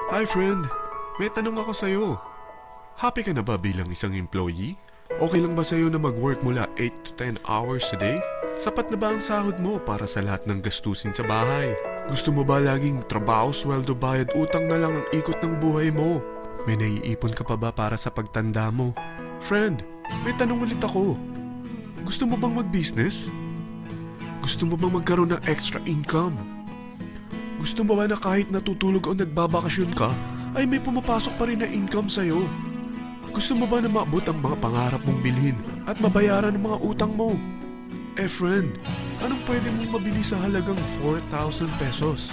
Hi friend, may tanong ako sa'yo. Happy ka na ba bilang isang employee? Okay lang ba sa'yo na mag-work mula 8 to 10 hours a day? Sapat na ba ang sahod mo para sa lahat ng gastusin sa bahay? Gusto mo ba laging trabaho, sweldo, bayad, utang na lang ang ikot ng buhay mo? May naiipon ka pa ba para sa pagtanda mo? Friend, may tanong ulit ako. Gusto mo bang mag-business? Gusto mo bang magkaroon ng extra income? Gusto mo ba na kahit natutulog o nagbabakasyon ka, ay may pumapasok pa rin na income sa'yo? Gusto mo ba na maabot ang mga pangarap mong bilhin at mabayaran ang mga utang mo? Friend, anong pwede mong mabili sa halagang 4,000 pesos?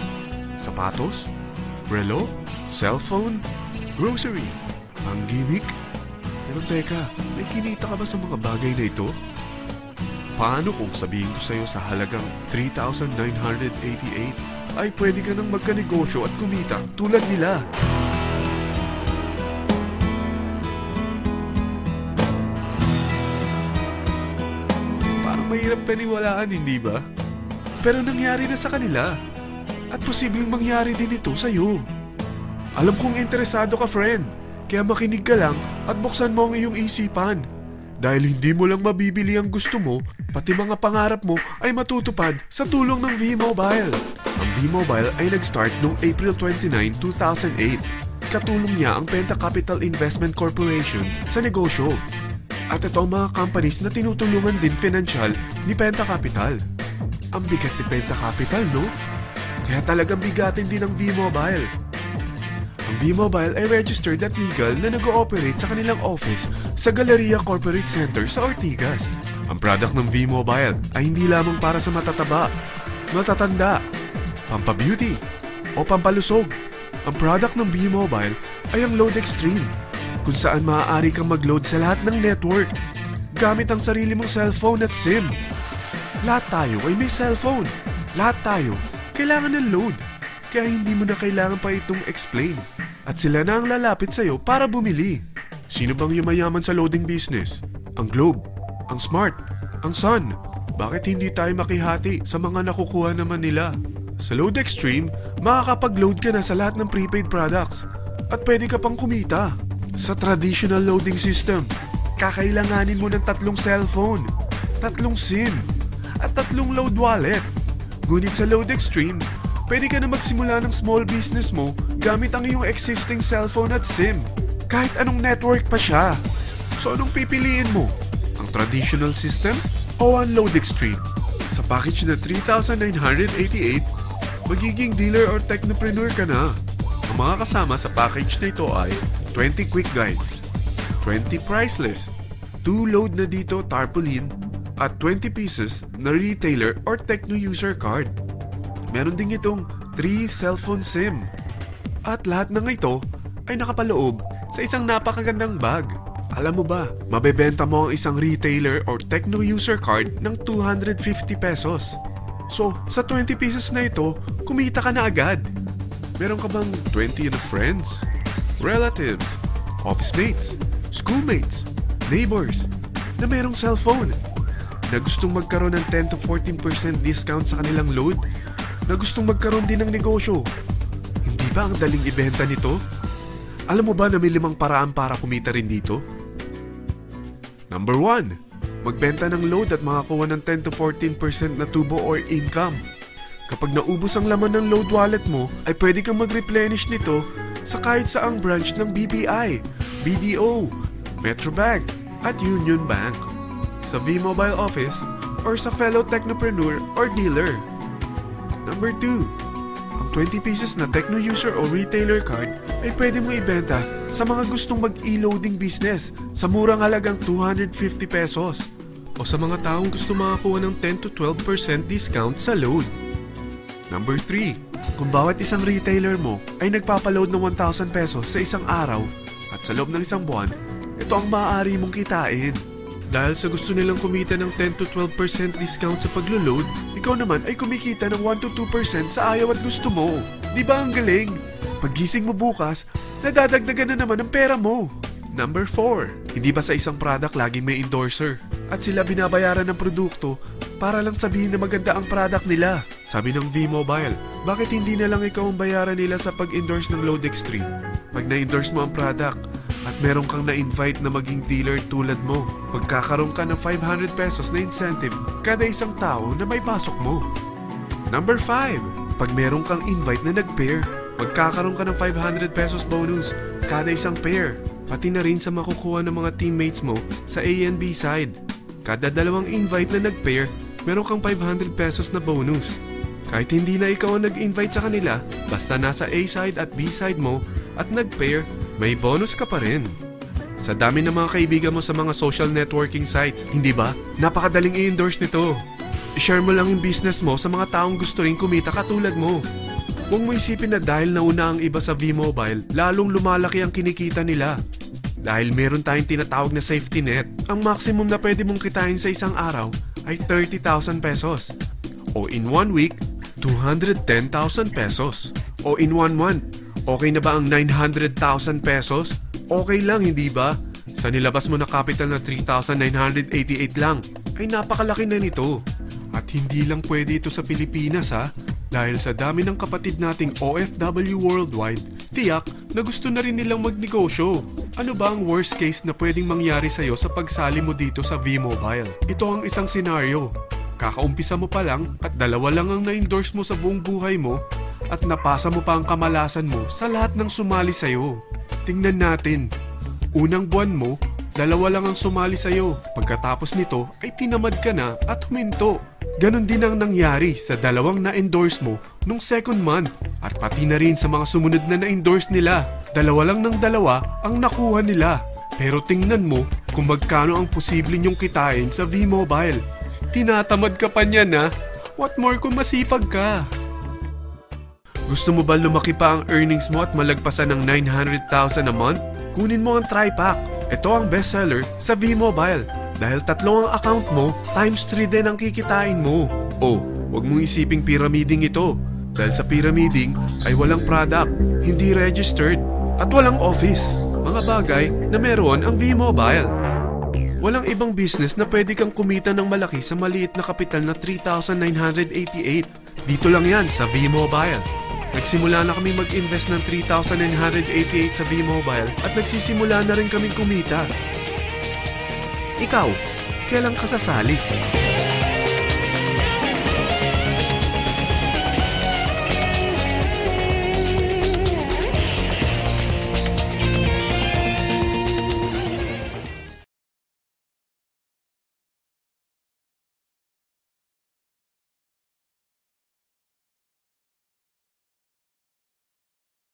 Sapatos? Relo? Cellphone? Grocery? Ang gimmick? Pero teka, may kinita ka ba sa mga bagay na ito? Paano kung sabihin ko sa'yo sa halagang 3,988 ay pwede ka nang magkanegosyo at kumita tulad nila? Parang mahirap paniwalaan, hindi ba? Pero nangyari na sa kanila. At posibleng mangyari din ito sa'yo. Alam kong interesado ka, friend. Kaya makinig ka lang at buksan mo ang iyong isipan. Dahil hindi mo lang mabibili ang gusto mo, pati mga pangarap mo ay matutupad sa tulong ng V-Mobile. Ang V-Mobile ay nag-start noong April 29, 2008. Katulong niya ang Penta Capital Investment Corporation sa negosyo. At ito ang mga companies na tinutulungan din financial ni Penta Capital. Ang bigat ni Penta Capital, no? Kaya talagang bigatin din ang V-Mobile. Ang V-Mobile ay registered at legal na nag-ooperate sa kanilang office sa Galleria Corporate Center sa Ortigas. Ang product ng V-Mobile ay hindi lamang para sa matataba, matatanda, pampabeauty o pampalusog. Ang product ng V-Mobile ay ang Load Extreme, kung saan maaari kang mag-load sa lahat ng network gamit ang sarili mong cellphone at SIM. Lahat tayo ay may cellphone. Lahat tayo kailangan ng load. Kaya hindi mo na kailangan pa itong explain. At sila na ang lalapit sa'yo para bumili. Sino bang yumayaman sa loading business? Ang Globe, ang Smart, ang Sun. Bakit hindi tayo makihati sa mga nakukuha naman nila? Sa Load Extreme, makakapag-load ka na sa lahat ng prepaid products. At pwede ka pang kumita. Sa traditional loading system, kakailanganin mo ng 3 cellphone, 3 SIM, at 3 load wallet. Ngunit sa Load Extreme, pwede ka na magsimula ng small business mo gamit ang iyong existing cellphone at SIM. Kahit anong network pa siya. So anong pipiliin mo? Ang traditional system o ang Load Extreme? Sa package na 3,988, magiging dealer or technopreneur ka na. Ang mga kasama sa package na ito ay 20 quick guides, 20 price list, 2 load na dito tarpaulin, at 20 pieces na retailer or techno user card. Meron din itong 3 cellphone SIM. At lahat ng ito ay nakapaloob sa isang napakagandang bag. Alam mo ba, mabebenta mo ang isang retailer or techno user card ng 250 pesos. So, sa 20 pieces na ito, kumita ka na agad. Meron ka bang 20 na friends, relatives, office mates, schoolmates, neighbors na merong cellphone? Na gustong magkaroon ng 10 to 14% discount sa kanilang load? Na gustong magkaroon din ng negosyo? Hindi ba ang daling ibenta nito? Alam mo ba na may 5 paraan para kumita rin dito? Number 1. Magbenta ng load at makakuha ng 10 to 14% na tubo or income. Kapag naubos ang laman ng load wallet mo, ay pwede kang mag-replenish nito sa kahit saang branch ng BPI, BDO, Metrobank, at Union Bank, sa V-Mobile office, or sa fellow technopreneur or dealer. Number 2. Ang 20 pieces na techno user o retailer card ay pwede mo ibenta sa mga gustong mag-e-loading business sa murang halagang 250 pesos o sa mga taong gusto makakuha ng 10 to 12% discount sa load. Number 3. Kung bawat isang retailer mo ay nagpapaload ng 1,000 pesos sa isang araw at sa loob ng isang buwan, ito ang maaari mong kitain. Dahil sa gusto nilang kumita ng 10 to 12% discount sa paglo-load, ikaw naman ay kumikita ng 1 to 2% sa ayaw at gusto mo. Di ba ang galing? Paggising mo bukas, nadadagdagan na naman ang pera mo. Number 4. Hindi ba sa isang product laging may endorser? At sila binabayaran ng produkto para lang sabihin na maganda ang product nila. Sabi ng V-Mobile, Bakit hindi na lang ikaw ang bayaran nila sa pag-endorse ng Load Extreme? Pag na-endorse mo ang product at meron kang na-invite na maging dealer tulad mo, magkakaroon ka ng 500 pesos na incentive kada isang tao na may pasok mo. Number 5. Pag meron kang invite na nag-pair, magkakaroon ka ng 500 pesos bonus kada isang pair. Pati na rin sa makukuha ng mga teammates mo sa A and B side. Kada dalawang invite na nag-pair, meron kang 500 pesos na bonus. Kahit hindi na ikaw ang nag-invite sa kanila, basta nasa A side at B side mo at nag-pair, may bonus ka pa rin. Sa dami ng mga kaibigan mo sa mga social networking sites, hindi ba? Napakadaling i-endorse nito. I-share mo lang yung business mo sa mga taong gusto rin kumita katulad mo. Huwag mo isipin na dahil nauna ang iba sa V-Mobile, lalong lumalaki ang kinikita nila. Dahil meron tayong tinatawag na safety net, ang maximum na pwede mong kitain sa isang araw ay 30,000 pesos. O in 1 week, 210,000 pesos. O in 1 month, okay na ba ang 900,000 pesos? Okay lang, hindi ba? Sa nilabas mo na capital na 3,988 lang, ay napakalaki na nito. At hindi lang pwede ito sa Pilipinas ha, dahil sa dami ng kapatid nating OFW worldwide, tiyak na gusto na rin nilang magnegosyo. Ano ba ang worst case na pwedeng mangyari sa'yo sa pagsali mo dito sa V-Mobile? Ito ang isang senaryo. Kakaumpisa mo pa lang at 2 lang ang na-endorse mo sa buong buhay mo at napasa mo pa ang kamalasan mo sa lahat ng sumali sa'yo. Tingnan natin. Unang buwan mo, 2 lang ang sumali sa'yo. Pagkatapos nito ay tinamad ka na at huminto. Ganon din ang nangyari sa 2 na-endorse mo nung second month at pati na rin sa mga sumunod na na-endorse nila. 2 lang ng 2 ang nakuha nila. Pero tingnan mo kung magkano ang posible nyong kitain sa V-Mobile. Tinatamad ka pa niyan ha? What more kung masipag ka? Gusto mo ba lumaki pa ang earnings mo at malagpasan ng 900,000 a month? Kunin mo ang TriPack. Ito ang bestseller sa V-Mobile. Dahil 3 ang account mo, times 3 din ang kikitain mo. Oh, huwag mong isiping pyramiding ito. Dahil sa pyramiding ay walang product, hindi registered, at walang office. Mga bagay na meron ang V-Mobile. Walang ibang business na pwede kang kumita ng malaki sa maliit na kapital na 3,988. Dito lang yan sa V-Mobile. Nagsimula na kami mag-invest ng 3,988 sa V-Mobile at nagsisimula na rin kaming kumita. Ikaw, kailan ka sasali?